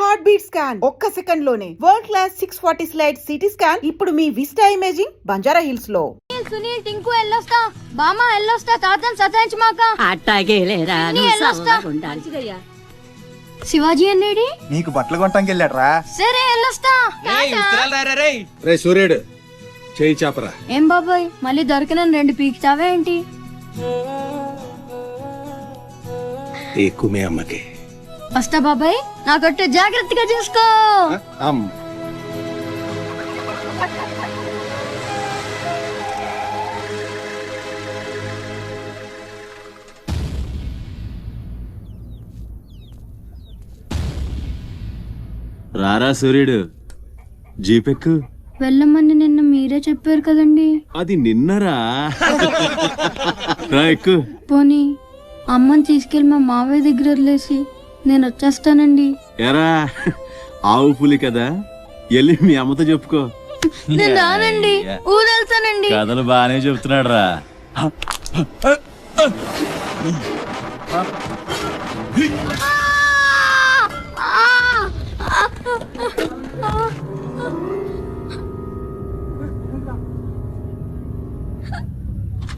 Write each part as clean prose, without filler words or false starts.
Heart beat scan ఒక్క second లోనే world class 640 slide CT scan ఇప్పుడు మీ విస్టా ఇమేజింగ్ బంజారా హిల్స్ లో. సునీల్ టింకు ఎల్లొస్తా బామా ఎల్లొస్తా తాతన్ సతాయించమాక అట్టాగేలేరా శివాజీ అన్నేడి నీకు బట్టలు కొనటానికి వెళ్ళాడ్రా. సరే ఎల్లొస్తా రే సూర్యుడు చేయి చాపరా. ఏం బాబాయ్ మళ్ళీ దొరికిన 2 పీకుతావే ఏంటి? ఎక్కుమే అమ్మకి వస్తా బాబాయ్ నా కొట్టు జాగ్రత్తగా చూసుకో. రారా సూర్యుడు జీపెక్కు. వెళ్ళమని నిన్న మీరే చెప్పారు కదండి. అది నిన్నరా. రా ఎక్కు. పోనీ అమ్మని తీసుకెళ్లి మా మావయ్య దగ్గర వదిలేసి నేను వచ్చేస్తానండి. ఎరా ఆవు పులి కదా, వెళ్ళి మీ అమ్మతో చెప్పుకో. నేను రానండి, ఊరెళ్తానండి. కథలు బానే చెప్తున్నాడు రా.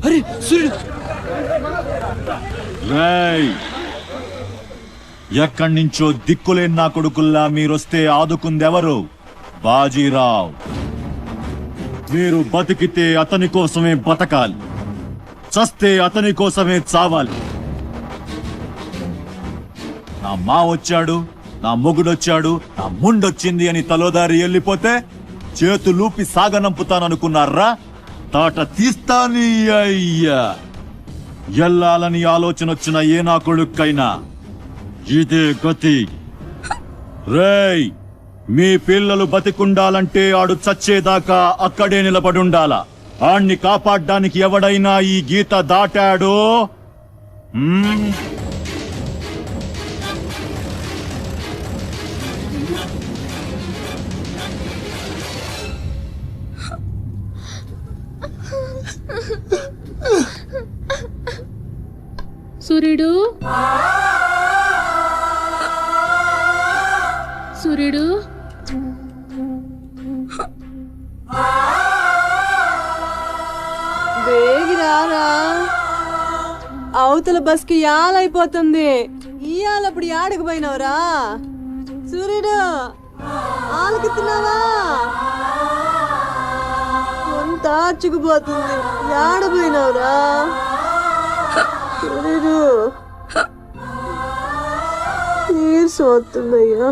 అరే సూర్యుడు ఎక్కడి నుంచో దిక్కులేని నా కొడుకుల్లా మీరొస్తే ఆదుకుందెవరు? బాజీరావ్. మీరు బతికితే అతని కోసమే బతకాలి, చస్తే అతని కోసమే చావాలి. నా మా వచ్చాడు, నా మొగుడొచ్చాడు, నా ముండొచ్చింది అని తలోదారి వెళ్ళిపోతే చేతులూపి సాగనంపుతాననుకున్నారా? తాట తీస్తాని అయ్యా. ఎల్లాలని ఆలోచన వచ్చిన ఏ నా కొడుక్కైనా ఇదే గతి. రేయ్, మీ పిల్లలు బతికుండాలంటే ఆడు చచ్చేదాకా అక్కడే నిలబడుండాలా. ఆణ్ణి కాపాడ్డానికి ఎవడైనా ఈ గీత దాటాడో సూర్యుడు సూర్యుడు వేగిరారా, అవతల బస్కి యాలైపోతుంది. ఇయాలప్పుడు యాడకు పోయినవరా సూర్యుడు? ఆలకిస్తున్నావా? కొంత ఆర్చుకుపోతుంది. యాడ పోయినవరా సూర్యుడు? నీరసం వస్తుందయ్యా.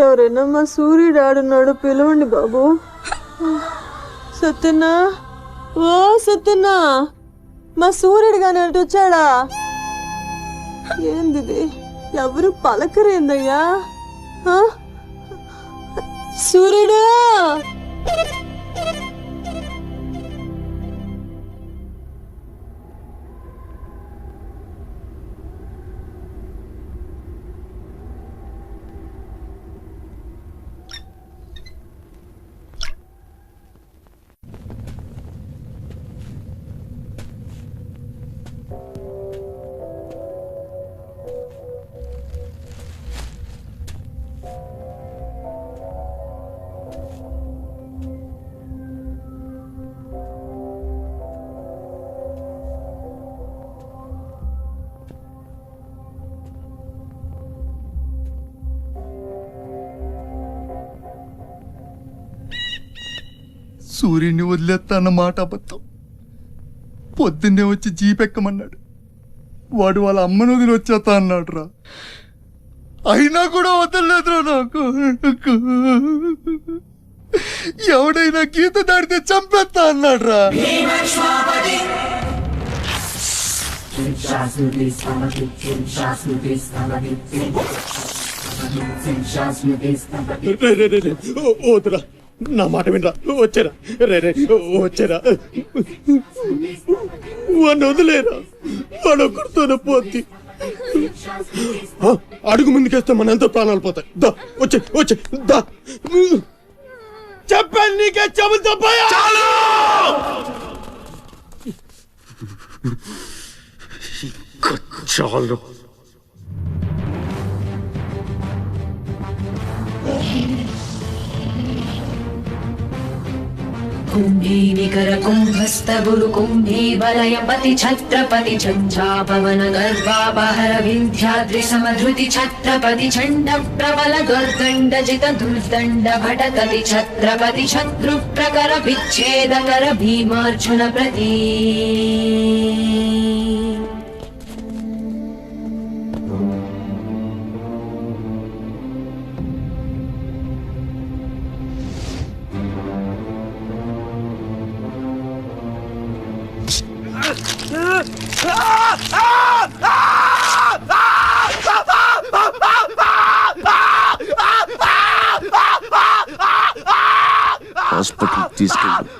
ఎవరైనా మా సూర్యుడు ఆడున్నాడు పిలవండి బాబు. సత్యన్నా, ఓ సత్యన్నా, మా సూర్యుడు గాని అటు వచ్చాడా? ఏంది ఎవరు పలకరేందయ్యా? సూర్యుడు సూర్యుడిని వదిలేస్తా అన్న మాట అబద్ధం. పొద్దున్నే వచ్చి జీపెక్కమన్నాడు. వాడు వాళ్ళ అమ్మను వదిలి వచ్చేస్తా అన్నాడు రా. అయినా కూడా వదలలేదురా నాకు. ఎవడైనా గీత దాడితే చంపేస్తా అన్నాడు రా. వద్దురా, నా మాట వినరా. వచ్చారా రే రే వచ్చారా. వాడిని వదిలేరా, వాడు ఒక్కడితోనే పోద్ది. అడుగు ముందుకేస్తే మన ఎంతో ప్రాణాలు పోతాయి. దా వచ్చే వచ్చే దా. చెప్పాను నీకే, చెబుతా పోయా. చాలు. कुम्भी निकर कुम्भस्थ गुरु कुम्भी वलयपति छत्रपति झञ्झापवन गर्वापहर विन्ध्याद्रि समधृति छत्रपति चण्ड प्रबल दुर्दण्ड जित दुर्दण्ड भटकति छत्रपति शत्रु प्रकर विच्छेदकर भीमार्जुन प्रति హాస్పిటల్ తీసుకెళ్ళు.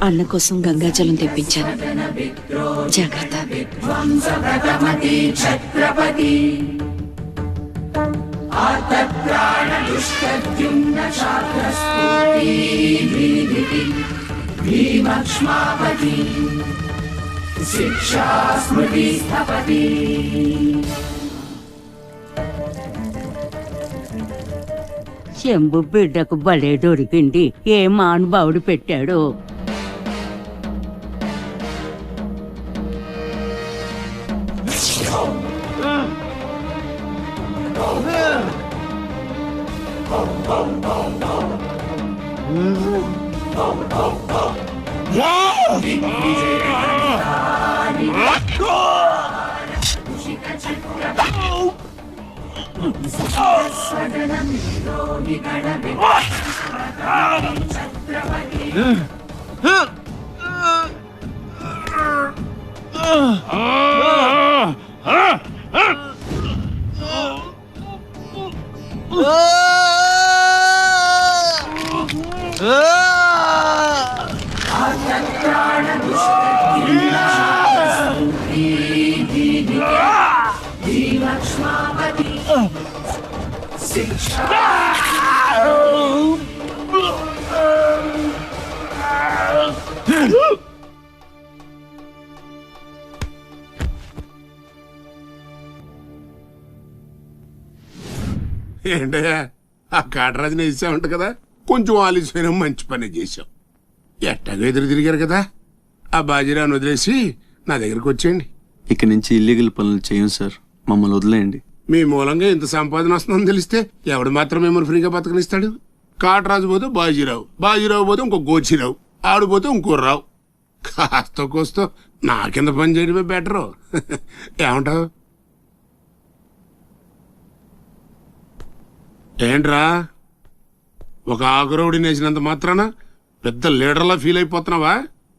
అన్న కోసం గంగాజలం తెప్పించాను. జాగ్రత్త. శంభు బిడ్డకు భలే దొరికింది. ఏ మానుభావుడు పెట్టాడు. ఏంటయ్యా ఆ కాటరాజుని వేసామంట కదా, కొంచెం ఆలస్యమైన మంచి పని చేశాం. ఎట్టాగా ఎదురు తిరిగారు కదా, ఆ బాజీరావుని వదిలేసి నా దగ్గరకు వచ్చేయండి. ఇక్కడి నుంచి ఇల్లీగల్ పనులు చేయం సార్, మమ్మల్ని వదిలేయండి. మీ మూలంగా ఇంత సంపాదన వస్తుందని తెలిస్తే ఎవడు మాత్రం మిమ్మల్ని ఫ్రీగా బతకనిస్తాడు? కాటరాజు పోతే బాజీరావు, బాజీరావు పోతే ఇంకో గోచిరావు, ఆడిపోతే ఇంకో రావు. కాస్త కోస్తో నా కింద పని చేయడమే బెటరు. ఏమంటావు? ఏంట్రా ఒక ఆకురవుడిని వేసినంత మాత్రాన పెద్ద లీడర్లా ఫీల్ అయిపోతున్నావా?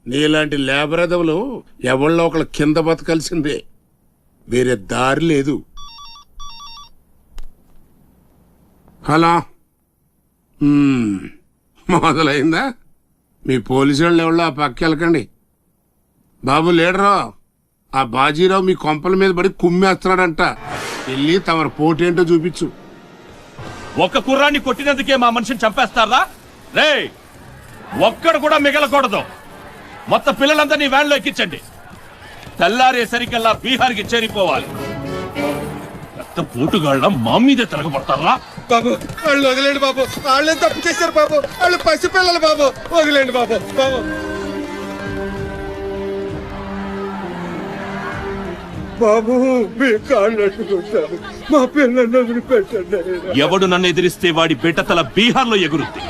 నీలాంటి లేబర్ ఎదవులు ఎవళ్ళో ఒకళ్ళ కింద బతకాల్సిందే, వేరే దారి లేదు. హలో, మొదలైందా? మీ పోలీసు వాళ్ళు ఎవరో ఆ పక్క వెళ్ళకండి. బాబు లీడరు, ఆ బాజీరావు మీ కొంపల మీద పడి కుమ్మేస్తున్నాడంట. వెళ్ళి తమరు పోటేంటో చూపించు. ఒక్క కుర్రాన్ని కొట్టినందుకే మా మనిషిని చంపేస్తారా? రే, ఒక్కడు కూడా మిగలకూడదు. మొత్తం పిల్లలందరినీ వ్యాన్లో ఎక్కించండి. తెల్లారేసరికల్లా బీహార్కి చేరిపోవాలి. రక్త పోటుగాళ్ళ మా మీదే తిరగబడతారా? బాబు వాళ్ళు వదిలేండి బాబు, వాళ్ళే తప్పు చేశారు బాబు, వాళ్ళు పసిపిల్లలు బాబు, వదిలేండి బాబు. బాబు బాబు మీ కాళ్ళు అట్టుకుంటారు, మా పిల్లల్ని వదిలిపెట్టండి. ఎవడు నన్ను ఎదిరిస్తే వాడి బిడ్డతల బీహార్లో ఎగురుద్ది.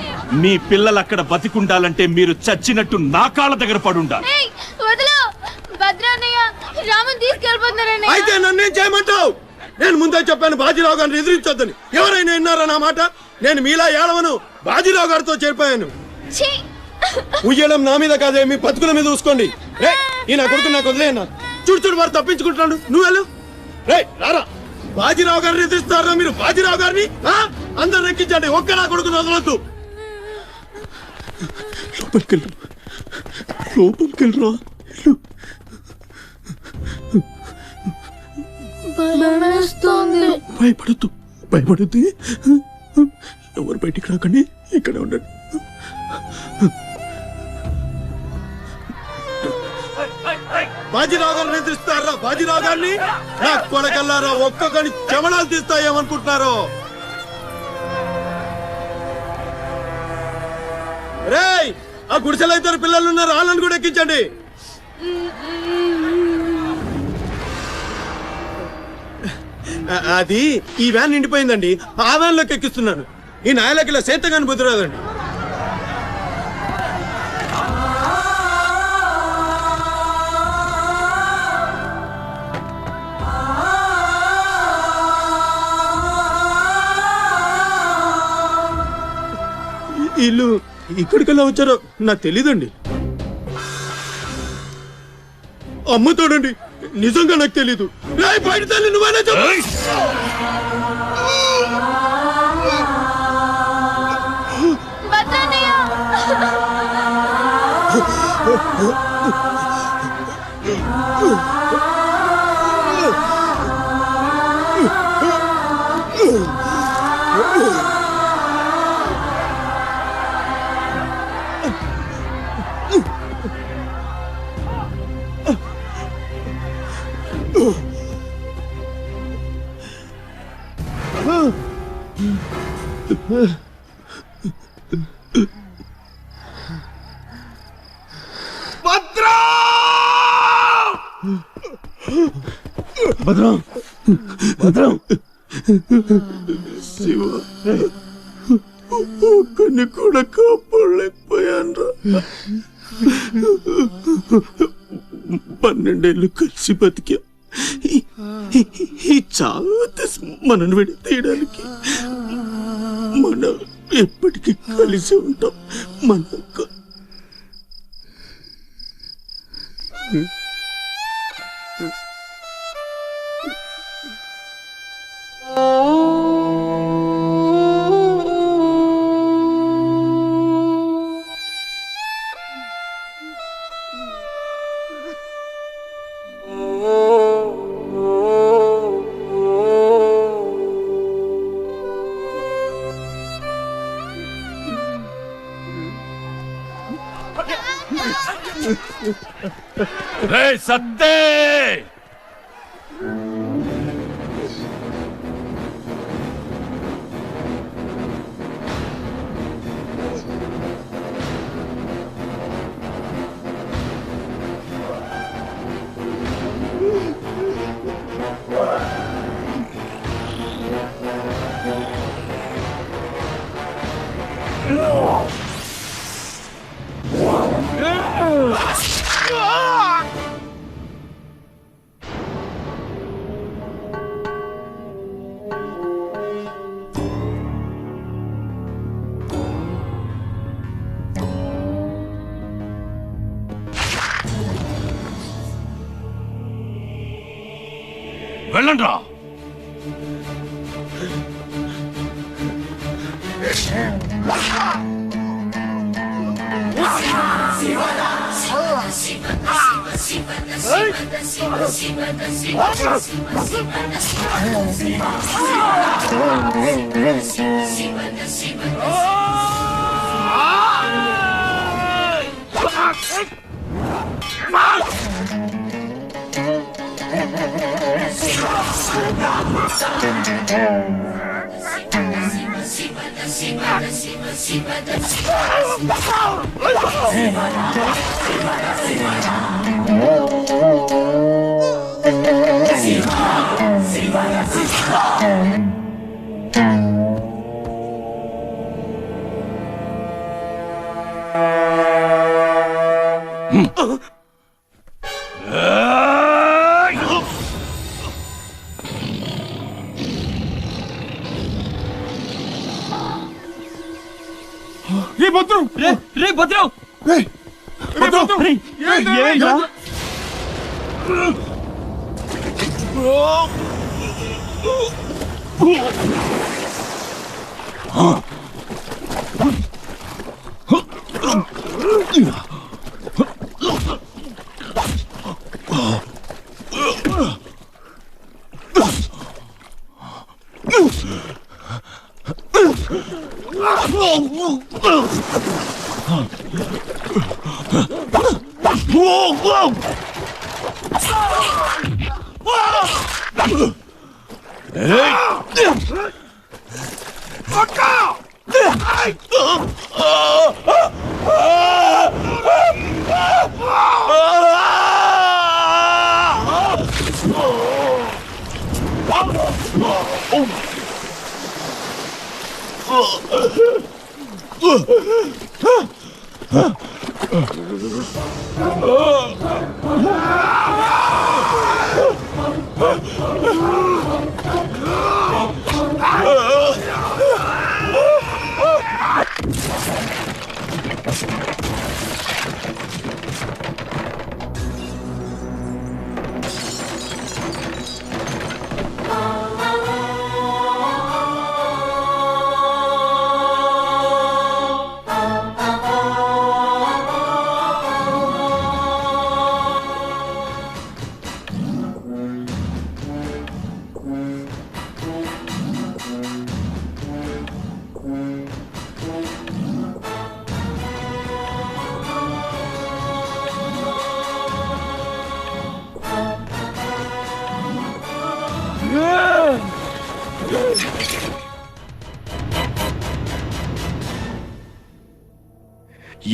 మీ పిల్లలు అక్కడ బతికుండాలంటే మీరు చచ్చినట్టు నా కాళ్ళ దగ్గర పడుండాలి. అయితే నన్నేం చేయమంటావు? నేను ముందే చెప్పాను బాజీరావు గారిని ఎదిరించొద్దని. ఎవరైనా విన్నారా నా మాట? నేను మీలా ఏడవను, బాజీరావు గారితో చేరిపోయాను. ఉయ్యడం నా మీద కాదే, మీ బతుకుల మీద చూసుకోండి. రే, ఈ నా కొడుకు నాకు వదిలేయన్నా. చూడు చూడు, వారు తప్పించుకుంటున్నాడు, నువ్వు వెళ్ళు. రే రారా, బాజీరావు గారిని ఎదిరిస్తారా మీరు? బాజీరావు గారిని అందరు ఎక్కించండి, ఒక్క నా కొడుకుని వదలొద్దు. లోపలికెళ్ళు, లోపలికెళ్ళరా. భయపడద్దు, భయపడద్దు. ఎవరు బయటికి రాకండి, ఇక్కడే ఉండండి. బాజీరావు గారిని ఎదిరిస్తారా? బాజీరావు గారిని నా కొడకల్లారా, ఒక్కొక్కని చెమడాలు తీస్తాయేమనుకుంటున్నారు? రేయ్, ఆ గుడిసెలో ఇద్దరు పిల్లలు ఉన్నారు, వాళ్ళని కూడా ఎక్కించండి. అది ఈ వ్యాన్ నిండిపోయిందండి, ఆ వ్యాన్ లోకి ఎక్కిస్తున్నాను. ఈ నాయలకి ఇలా సేతగాని బుద్ధిరాదండి. వీళ్ళు ఇక్కడికెళ్ళా వచ్చారో నాకు తెలీదండి. అమ్ముతాడండి, నిజంగా నాకు తెలీదు. బయట తల్లి నువ్వైనా చెప్పు. భద్రం, భద్రం, శివ, ఒక్కని కూడా కాపాడలేకపోయాను. 12 ఏళ్ళు కలిసి బతికా. ఈ చావు మనను విడి తీయడానికి మనం ఎప్పటికీ కలిసి ఉంటాం. మన రే సత్తే, వెళ్ళండ్రా.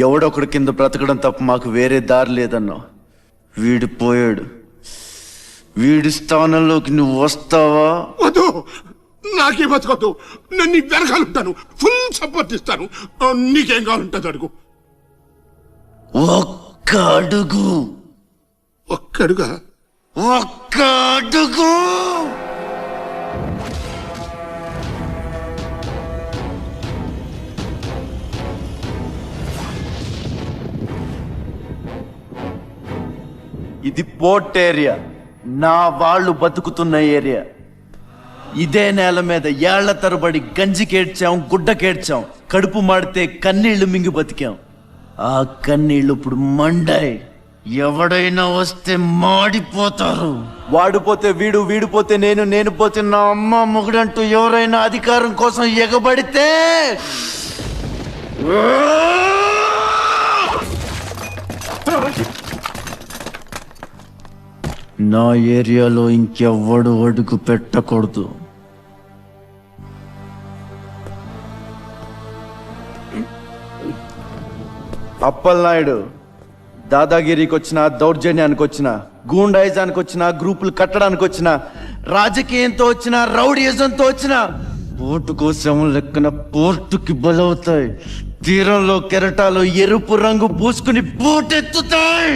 ఎవడొకడు కింద బ్రతకడం తప్ప మాకు వేరే దారి లేదన్నా. వీడు పోయాడు. వీడి స్థానంలోకి నువ్వు వస్తావా? వద్దు, నాకే బతకొద్దు. నేను నీ వెనకాలంటాను, ఫుల్ సపోర్ట్ ఇస్తాను. నీకేం కావాలంటుంది అడుగు. ఒక్క అడుగు. ఒక్క అడుగా? ఒక్క అడుగు. ఇది పోర్ట్ ఏరియా, నా వాళ్ళు బతుకుతున్న ఏరియా. ఇదే నేల మీద ఏళ్ల తరబడి గంజికేడ్చాం, గుడ్డకేడ్చాం, కడుపు మాడితే కన్నీళ్లు మింగి బతికాం. ఆ కన్నీళ్లు ఇప్పుడు మండాయి. ఎవడైనా వస్తే మాడిపోతారు. వాడిపోతే వీడు, వీడిపోతే నేను, నేను పోతే నా అమ్మ మొగుడంటూ ఎవరైనా అధికారం కోసం ఎగబడితే నా ఏరియాలో ఇంకెవ్వడు అడుగు పెట్టకూడదు. అప్పలనాయుడు దాదాగిరికి వచ్చినా, దౌర్జన్యానికి వచ్చినా, గూండాయిజానికి వచ్చినా, గ్రూపులు కట్టడానికి వచ్చినా, రాజకీయంతో వచ్చినా, రౌడీయిజంతో వచ్చినా పోటుకో శవం లెక్కన పోర్టుకి బలవుతాయి. తీరంలో కెరటాలు ఎరుపు రంగు పూసుకుని పోటెత్తుతాయి.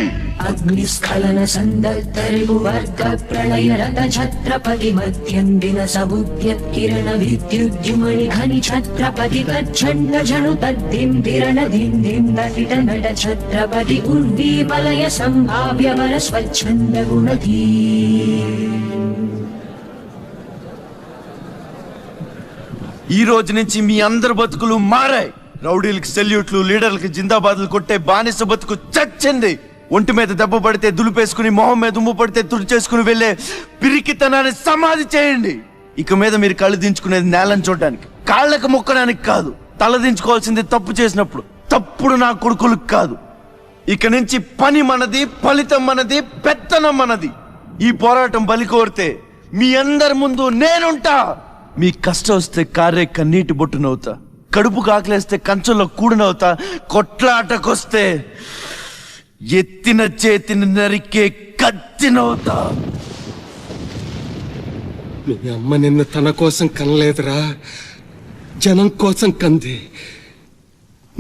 అగ్నిస్ఖలన సందర్తరిపు వర్గ ప్రళయ రత ఛత్రపతి మధ్యందిన సముద్యత్ కిరణ విద్యుద్యుమణి ఖని ఛత్రపతి కచ్చండ జను తద్దిం దిరణ దిం దిం నటిట నట ఛత్రపతి ఉర్వీ బలయ సంభావ్య వర స్వచ్ఛంద గుణధీ. ఈ రోజు నుంచి మీ అందరి బతుకులు మారాయి. రౌడీలకి సెల్యూట్లు, లీడర్లకి జిందాబాద్లు కొట్టే బానిస బతుకు చచ్చింది. ఒంటి మీద దెబ్బ పడితే దులిపేసుకుని, మొహం మీద ఉమ్ము పడితే తుడిచేసుకుని వెళ్ళే పిరికితనాన్ని సమాధి చేయండి. ఇక మీద మీరు కళ్ళు దించుకునేది నేలను చూడడానికి, కాళ్ళకు మొక్కడానికి కాదు. తల దించుకోవాల్సింది తప్పు చేసినప్పుడు, తప్పుడు నా కొడుకులకు కాదు. ఇక నుంచి పని మనది, ఫలితం మనది, పెత్తనం మనది. ఈ పోరాటం బలి కోరితే మీ అందరి ముందు నేనుంటా. మీ కష్టం వస్తే కారే కన్నీటి బొట్టునవుతా, కడుపు కాకలేస్తే కంచంలో కూడినవుతా, కొట్లాటకొస్తే ఎత్తిన చేతిని నరికే కత్తినవుతా. మీ అమ్మ నిన్ను తన కోసం కనలేదురా, జనం కోసం కంది.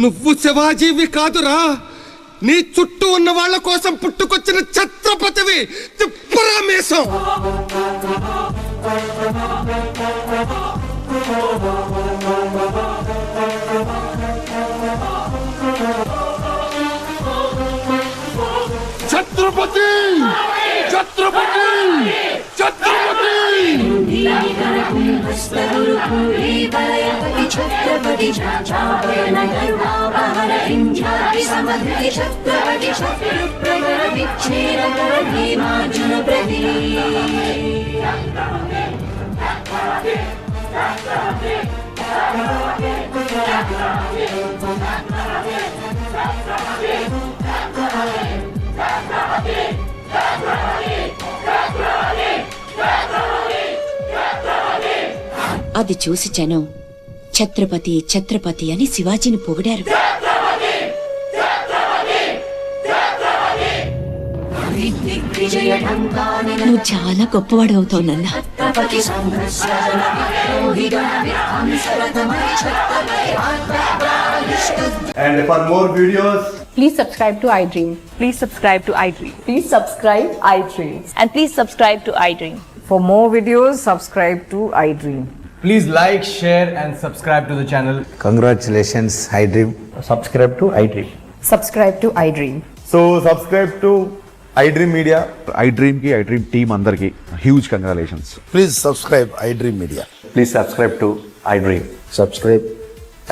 నువ్వు శివాజీవి కాదురా, నీ చుట్టూ ఉన్న వాళ్ళ కోసం పుట్టుకొచ్చిన ఛత్రపతివి. తిప్పురా మీసం. ఛత్రపతి ఛత్రపతి ఛత్రపతి. ఛత్రపతి ఛత్రపతి శత్రుప్రగర విచ్ఛేదకర భీమార్జున ప్రతి. అది చూసి జనం ఛత్రపతి ఛత్రపతి అని శివాజీని పొగిడారు. నువ్వు చాలా గొప్పవాడు అవుతావు నాన్న. And for more videos, please subscribe to iDream. Please subscribe to iDream. Please subscribe iDream. And please subscribe to iDream. For more videos, subscribe to iDream. please like, share and subscribe to the channel. Congratulations, iDream. Subscribe to iDream. Subscribe to iDream. So subscribe to iDream Media. iDream ki iDream team andarki huge congratulations. Please subscribe iDream Media. Please subscribe to iDream. Subscribe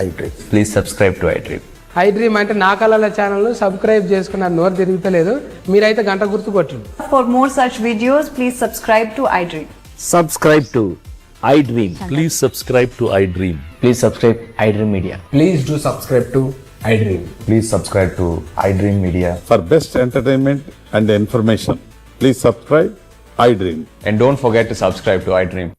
iDream. Please subscribe to iDream. iDream అంటే నా కళల channel subscribe చేసుకున్న నోరు తిరుగుతలేదు, మీరైతే గంట గుర్తు కొట్టండి. For more such videos, please subscribe to iDream. Subscribe to iDream. Please subscribe to iDream. Please subscribe iDream Media. Please do subscribe to iDream. Please subscribe to iDream Media. For best entertainment and information, please subscribe iDream. And don't forget to subscribe to iDream.